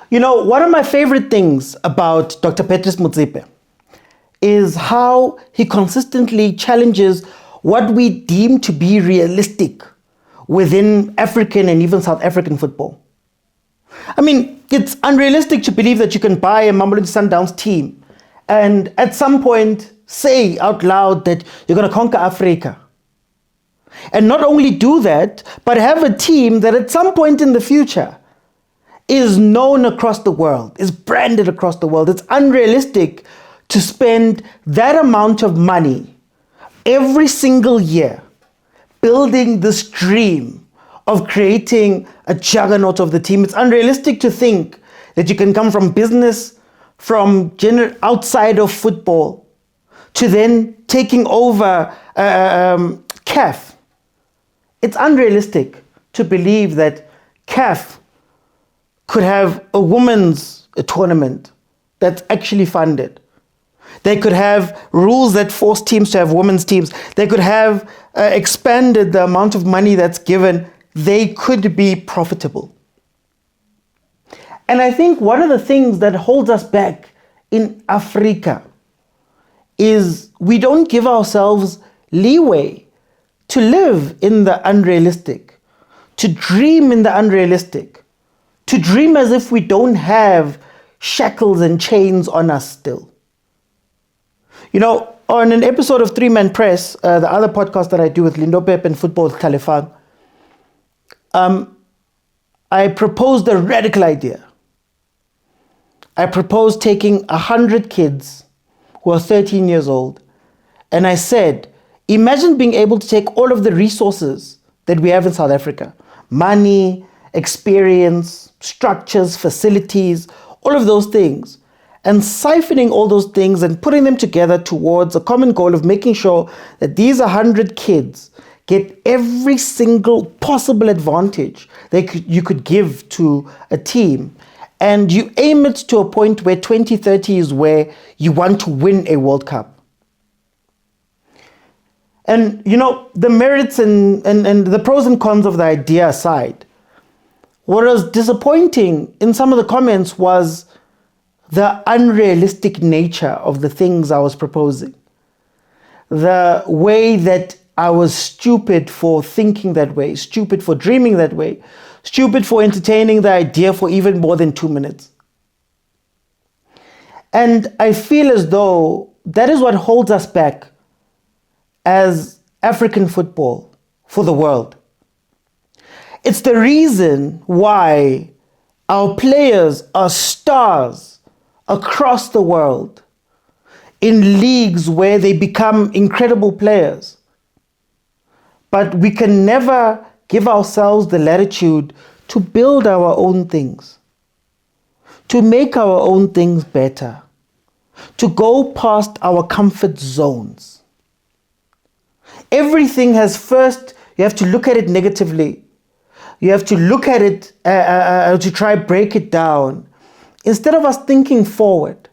You know, one of my favorite things about Dr. Patrice Motsepe is how he consistently challenges what we deem to be realistic within African and even South African football. I mean, it's unrealistic to believe that you can buy a Mamelodi Sundowns team and at some point say out loud that you're going to conquer Africa. And not only do that, but have a team that at some point in the future is known across the world, is branded across the world. It's unrealistic to spend that amount of money every single year building this dream of creating a juggernaut of the team. It's unrealistic to think that you can come from business, from outside of football, to then taking over CAF. It's unrealistic to believe that CAF could have a women's tournament that's actually funded. They could have rules that force teams to have women's teams. They could have expanded the amount of money that's given. They could be profitable. And I think one of the things that holds us back in Africa is we don't give ourselves leeway to live in the unrealistic, to dream in the unrealistic, to dream as if we don't have shackles and chains on us still. You know, on an episode of Three Man Press, the other podcast that I do with Lindo Pep and Football Talefang, I proposed a radical idea. I proposed taking 100 kids who are 13 years old, and I said, imagine being able to take all of the resources that we have in South Africa, money, experience, structures, facilities, all of those things, and siphoning all those things and putting them together towards a common goal of making sure that these 100 kids get every single possible advantage you could give to a team. And you aim it to a point where 2030 is where you want to win a World Cup. And, you know, the merits and the pros and cons of the idea aside, what was disappointing in some of the comments was the unrealistic nature of the things I was proposing. The way that I was stupid for thinking that way, stupid for dreaming that way, stupid for entertaining the idea for even more than 2 minutes. And I feel as though that is what holds us back as African football for the world. It's the reason why our players are stars across the world in leagues where they become incredible players. But we can never give ourselves the latitude to build our own things, to make our own things better, to go past our comfort zones. Everything has first, you have to look at it negatively. You have to look at it to try break it down. Instead of us thinking forward,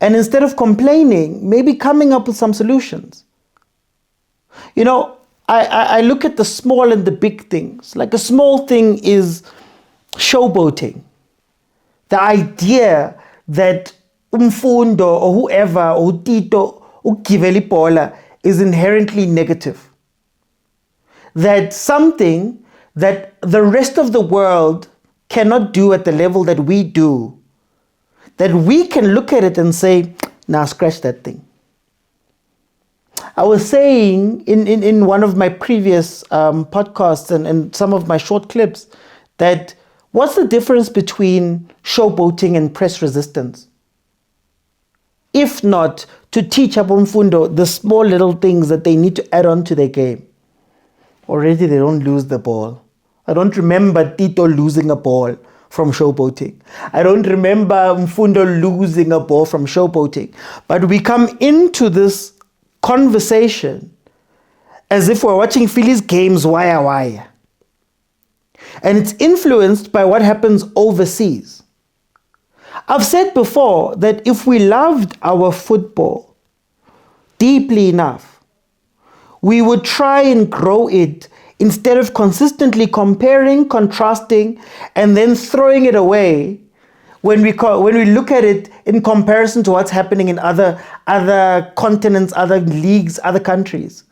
and instead of complaining, maybe coming up with some solutions. You know, I look at the small and the big things. Like a small thing is showboating. The idea that umfundo or whoever or tito ukiveli pola is inherently negative. That something that the rest of the world cannot do at the level that we do, that we can look at it and say, nah, scratch that thing. I was saying in one of my previous podcasts and some of my short clips that what's the difference between showboating and press resistance? If not to teach Abomfundo the small little things that they need to add on to their game. Already they don't lose the ball. I don't remember Tito losing a ball from showboating. I don't remember Mfundo losing a ball from showboating. But we come into this conversation as if we're watching Phillies games wire. And it's influenced by what happens overseas. I've said before that if we loved our football deeply enough, we would try and grow it instead of consistently comparing, contrasting, and then throwing it away when we look at it in comparison to what's happening in other continents, other leagues, other countries.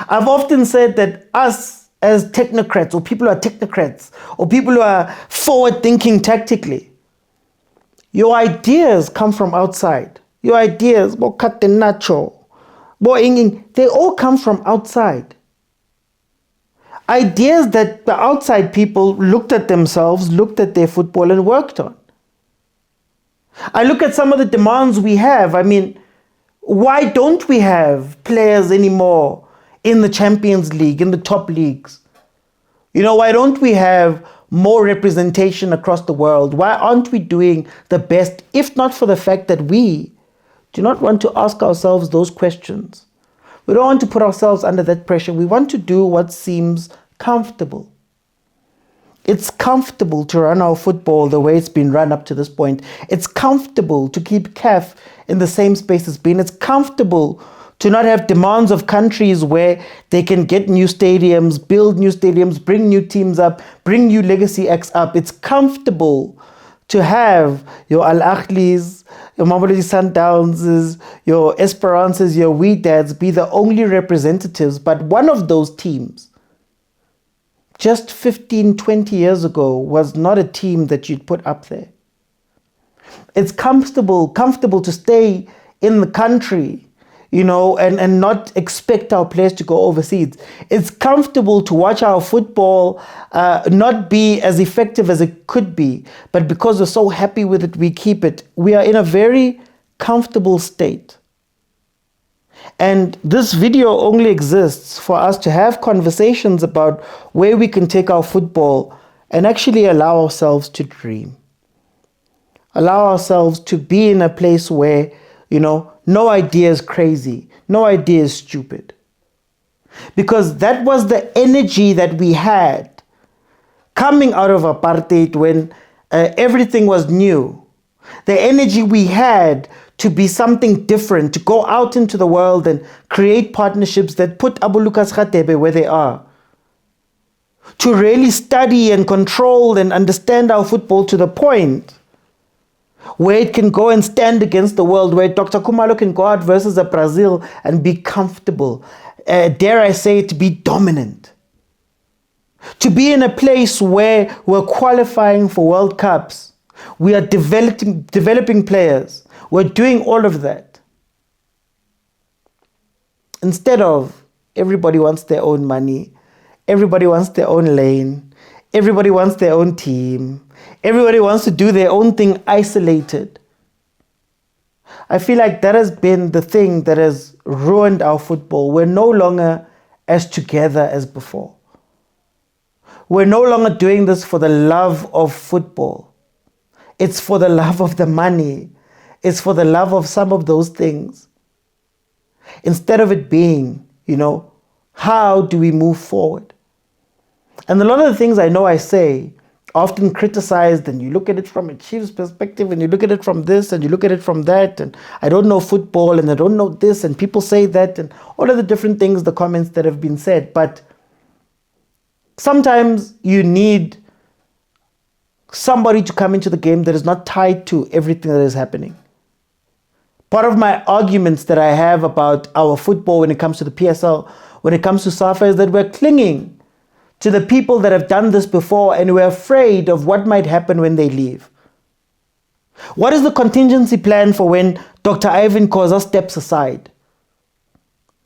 I've often said that us as technocrats, or people who are technocrats, or people who are forward-thinking tactically, your ideas come from outside. Your ideas, they all come from outside. Ideas that the outside people looked at themselves, looked at their football and worked on. I look at some of the demands we have. I mean, why don't we have players anymore in the Champions League, in the top leagues? Why don't we have more representation across the world? Why aren't we doing the best, if not for the fact that we do not want to ask ourselves those questions? We don't want to put ourselves under that pressure. We want to do what seems comfortable. It's comfortable to run our football the way it's been run up to this point. It's comfortable to keep CAF in the same space it's been. It's comfortable to not have demands of countries where they can get new stadiums, build new stadiums, bring new teams up, bring new legacy acts up. It's comfortable to have your Al-Ahlis, your Mamelodi Sundowns, your Esperances, your Wydad's be the only representatives, but one of those teams just 15, 20 years ago was not a team that you'd put up there. It's comfortable to stay in the country, and not expect our players to go overseas. It's comfortable to watch our football not be as effective as it could be, but because we're so happy with it, we keep it. We are in a very comfortable state. And this video only exists for us to have conversations about where we can take our football and actually allow ourselves to dream. Allow ourselves to be in a place where, no idea is crazy, no idea is stupid. Because that was the energy that we had coming out of apartheid when everything was new. The energy we had to be something different, to go out into the world and create partnerships that put Abu Lucas Khatebe where they are. To really study and control and understand our football to the point where it can go and stand against the world, where Dr. Khumalo can go out versus a Brazil and be comfortable. Dare I say it, to be dominant. To be in a place where we're qualifying for World Cups. We are developing players. We're doing all of that. Instead of everybody wants their own money, everybody wants their own lane, everybody wants their own team, everybody wants to do their own thing isolated. I feel like that has been the thing that has ruined our football. We're no longer as together as before. We're no longer doing this for the love of football. It's for the love of the money. It's for the love of some of those things. Instead of it being, how do we move forward? And a lot of the things I know I say often criticized, and you look at it from a Chiefs perspective, and you look at it from this, and you look at it from that, and I don't know football, and I don't know this, and people say that, and all of the different things, the comments that have been said. But sometimes you need somebody to come into the game that is not tied to everything that is happening. Part of my arguments that I have about our football when it comes to the PSL, when it comes to SAFA, is that we're clinging to the people that have done this before, and we're afraid of what might happen when they leave. What is the contingency plan for when Dr. Irvin Khoza steps aside?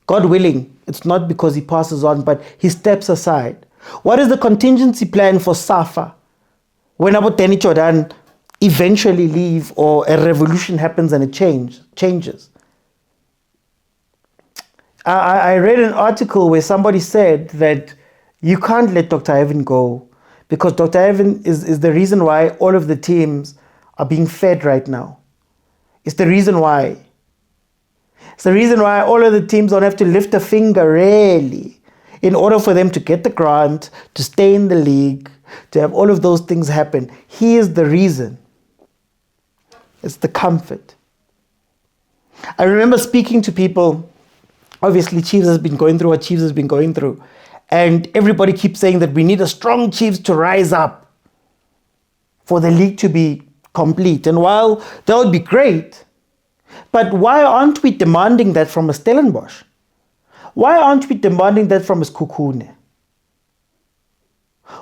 God willing, it's not because he passes on, but he steps aside. What is the contingency plan for SAFA when Abu Jordaan eventually leave, or a revolution happens and it changes? I read an article where somebody said that you can't let Dr. Ivan go because Dr. Ivan is the reason why all of the teams are being fed right now. It's the reason why. It's the reason why all of the teams don't have to lift a finger really in order for them to get the grant, to stay in the league, to have all of those things happen. He is the reason. It's the comfort. I remember speaking to people. Obviously, Chiefs has been going through what Chiefs has been going through. And everybody keeps saying that we need a strong Chiefs to rise up. for the league to be complete. And while that would be great, but why aren't we demanding that from a Stellenbosch? Why aren't we demanding that from a Sekhukhune?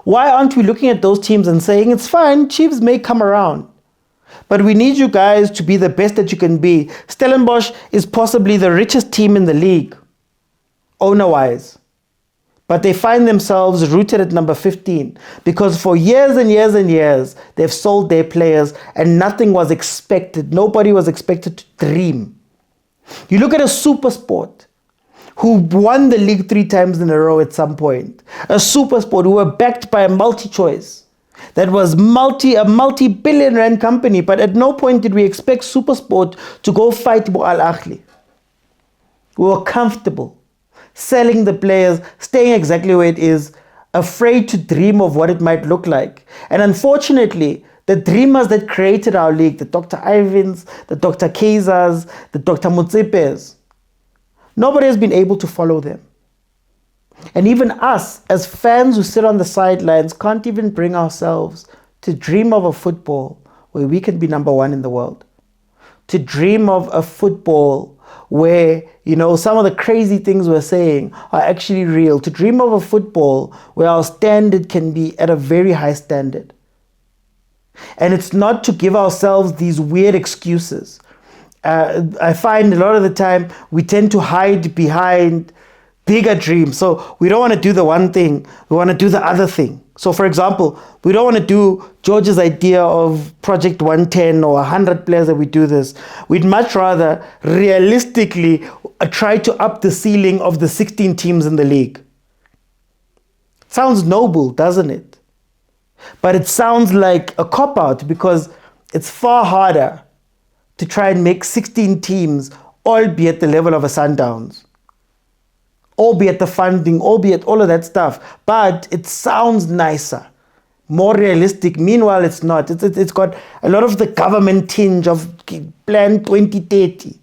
Why aren't we looking at those teams and saying, it's fine, Chiefs may come around, but we need you guys to be the best that you can be. Stellenbosch is possibly the richest team in the league, owner-wise. But they find themselves rooted at number 15 because for years and years and years, they've sold their players and nothing was expected. Nobody was expected to dream. You look at a super sport who won the league 3 times in a row at some point. A super sport who were backed by a multi-choice that was a multi-billion rand company. But at no point did we expect super sport to go fight Ahly. We were comfortable selling the players, staying exactly where it is, afraid to dream of what it might look like. And unfortunately, the dreamers that created our league, the Dr. Irvins, the Dr. Kaizers, the Dr. Motsepes, nobody has been able to follow them. And even us, as fans who sit on the sidelines, can't even bring ourselves to dream of a football where we can be number 1 in the world. To dream of a football where, some of the crazy things we're saying are actually real. To dream of a football where our standard can be at a very high standard. And it's not to give ourselves these weird excuses. I find a lot of the time we tend to hide behind bigger dreams. So we don't want to do the one thing, we want to do the other thing. So for example, we don't want to do George's idea of Project 110 or 100 players that we do this. We'd much rather realistically try to up the ceiling of the 16 teams in the league. Sounds noble, doesn't it? But it sounds like a cop-out because it's far harder to try and make 16 teams all be at the level of a Sundowns. Albeit the funding, albeit all of that stuff. But it sounds nicer, more realistic. Meanwhile, it's not. It's got a lot of the government tinge of Plan 2030.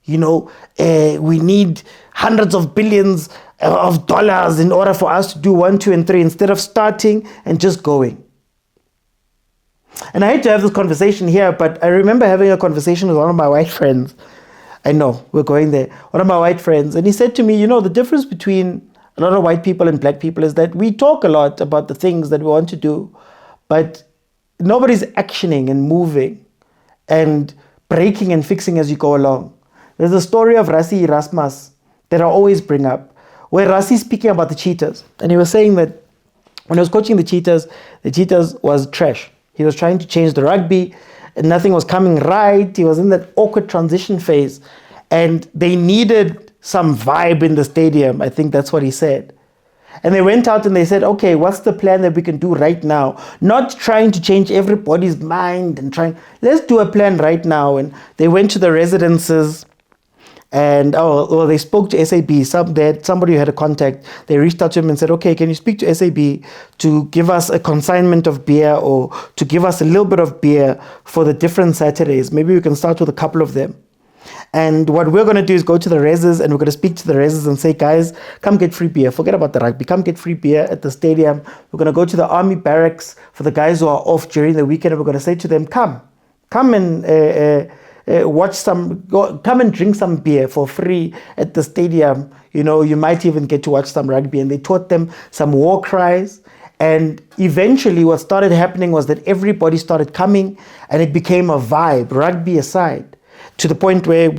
We need hundreds of billions of dollars in order for us to do 1, 2, and 3 instead of starting and just going. And I hate to have this conversation here, but I remember having a conversation with one of my white friends. I know, we're going there. One of my white friends, and he said to me, the difference between a lot of white people and black people is that we talk a lot about the things that we want to do, but nobody's actioning and moving and breaking and fixing as you go along. There's a story of Rassie Erasmus that I always bring up, where Rassie's speaking about the Cheetahs. And he was saying that when he was coaching the Cheetahs was trash. He was trying to change the rugby, and nothing was coming right. He was in that awkward transition phase. And they needed some vibe in the stadium. I think that's what he said. And they went out and they said, okay, what's the plan that we can do right now? Not trying to change everybody's mind and let's do a plan right now. And they went to the residences and they spoke to SAB. Somebody who had a contact, they reached out to him and said, okay, can you speak to SAB to give us a consignment of beer or to give us a little bit of beer for the different Saturdays? Maybe we can start with a couple of them. And what we're going to do is go to the reses and we're going to speak to the reses and say, guys, come get free beer. Forget about the rugby. Come get free beer at the stadium. We're going to go to the army barracks for the guys who are off during the weekend. And we're going to say to them, come and come and drink some beer for free at the stadium. You might even get to watch some rugby. And they taught them some war cries. And eventually what started happening was that everybody started coming and it became a vibe, rugby aside. To the point where,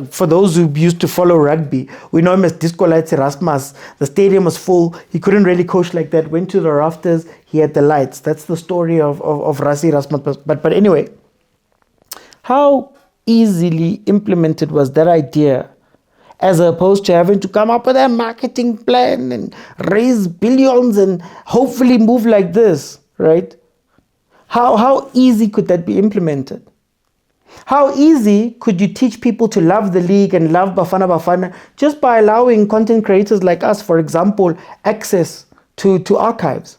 for those who used to follow rugby, we know him as Disco Lights Erasmus. The stadium was full. He couldn't really coach like that. Went to the rafters. He had the lights. That's the story of Rassie Erasmus. But anyway, how easily implemented was that idea as opposed to having to come up with a marketing plan and raise billions and hopefully move like this, right? How easy could that be implemented? How easy could you teach people to love the league and love Bafana just by allowing content creators like us, for example, access to archives?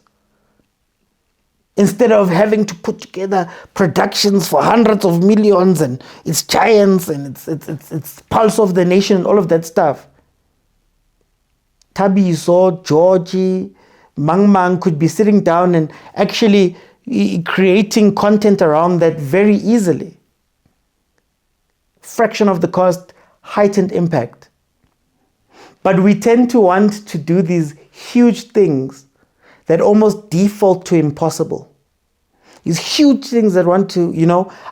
Instead of having to put together productions for hundreds of millions and it's giants and it's pulse of the nation and all of that stuff. Tabi, Georgie, Mang could be sitting down and actually creating content around that very easily. Fraction of the cost, heightened impact. But we tend to want to do these huge things that almost default to impossible. These huge things that want to,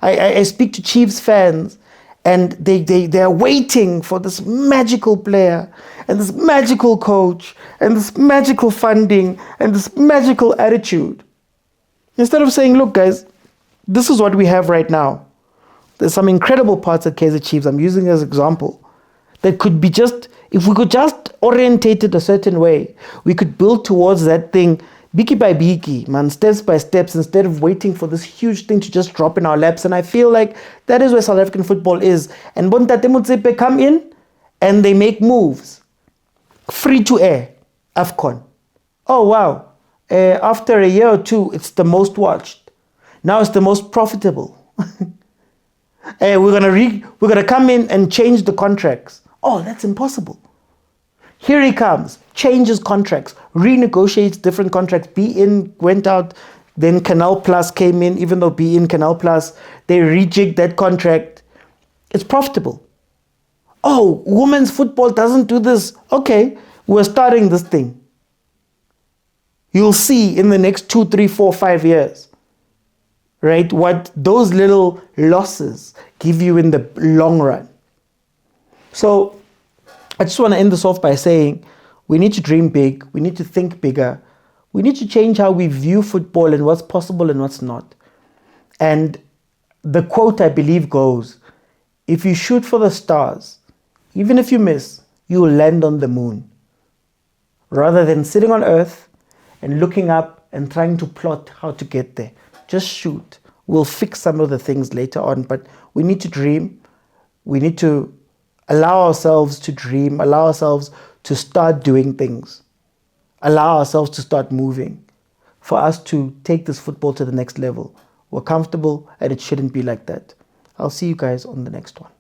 I speak to Chiefs fans and they're waiting for this magical player and this magical coach and this magical funding and this magical attitude. Instead of saying, look guys, this is what we have right now. There's some incredible parts at Kaizer Chiefs, I'm using as an example, that could be just, if we could just orientate it a certain way, we could build towards that thing, biki by biki, man, steps by steps, instead of waiting for this huge thing to just drop in our laps. And I feel like that is where South African football is. And Patrice Motsepe come in and they make moves. Free to air, AFCON. Oh wow, after a year or two, it's the most watched. Now it's the most profitable. We're gonna come in and change the contracts. Oh, that's impossible. Here he comes, changes contracts, renegotiates different contracts. Be-in went out, then Canal Plus came in, even though Be-in, Canal Plus, they rejigged that contract. It's profitable. Oh, women's football doesn't do this. Okay, we're starting this thing. You'll see in the next 2, 3, 4, 5 years, right, what those little losses give you in the long run. So I just want to end this off by saying we need to dream big, we need to think bigger, we need to change how we view football and what's possible and what's not. And the quote, I believe, goes, if you shoot for the stars, even if you miss, you will land on the moon. Rather than sitting on earth and looking up and trying to plot how to get there. Just shoot. We'll fix some of the things later on, but we need to dream. We need to allow ourselves to dream, allow ourselves to start doing things, allow ourselves to start moving, for us to take this football to the next level. We're comfortable and it shouldn't be like that. I'll see you guys on the next one.